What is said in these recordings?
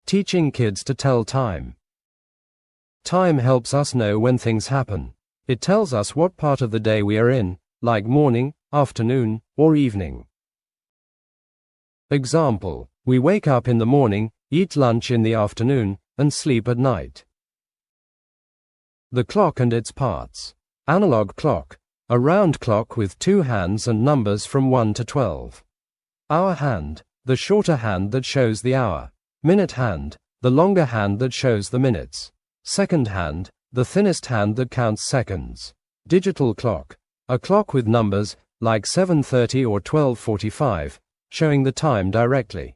Teaching kids to tell time. Time helps us know when things happen. It tells us what part of the day we are in, like morning, afternoon, or evening. Example: we wake up in the morning, eat lunch in the afternoon, and sleep at night. The clock and its parts. Analog clock, a round clock with two hands and numbers from 1 to 12. Hour hand, the shorter hand that shows the hour. Minute hand, the longer hand that shows the minutes. Second hand, the thinnest hand that counts seconds. Digital clock, a clock with numbers, like 7:30 or 12:45, showing the time directly.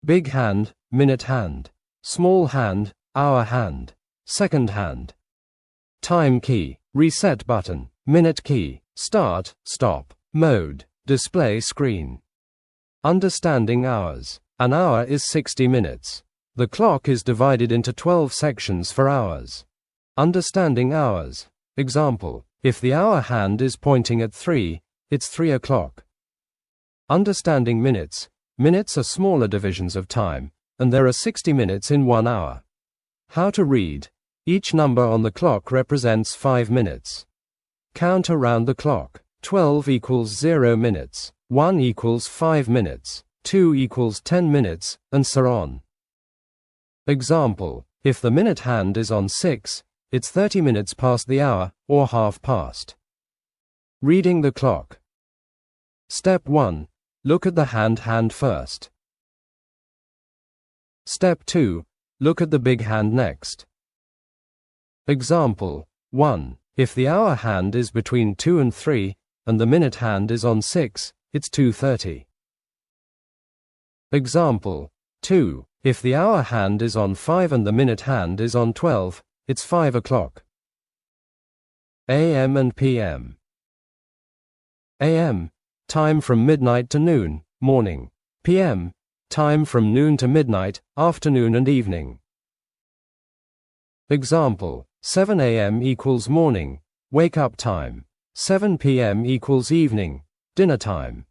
Big hand, minute hand. Small hand, hour hand. Second hand. Time key, reset button. Minute key, start, stop, mode, display screen. Understanding hours. An hour is 60 minutes. The clock is divided into 12 sections for hours. Understanding hours. Example: if the hour hand is pointing at 3, it's 3 o'clock. Understanding minutes. Minutes are smaller divisions of time, and there are 60 minutes in 1 hour. How to read. Each number on the clock represents 5 minutes. Count around the clock. 12 equals 0 minutes. 1 equals 5 minutes. 2 equals 10 minutes, and so on. Example: if the minute hand is on 6, it's 30 minutes past the hour, or half past. Reading the clock. Step 1. Look at the hand first. Step 2. Look at the big hand next. Example: 1. If the hour hand is between 2 and 3, and the minute hand is on 6, it's 2:30. Example: 2. If the hour hand is on 5 and the minute hand is on 12, it's 5 o'clock. AM and PM. AM, time from midnight to noon, morning. PM, time from noon to midnight, afternoon and evening. Example: 7 a.m. equals morning, wake up time. 7 p.m. equals evening, dinner time.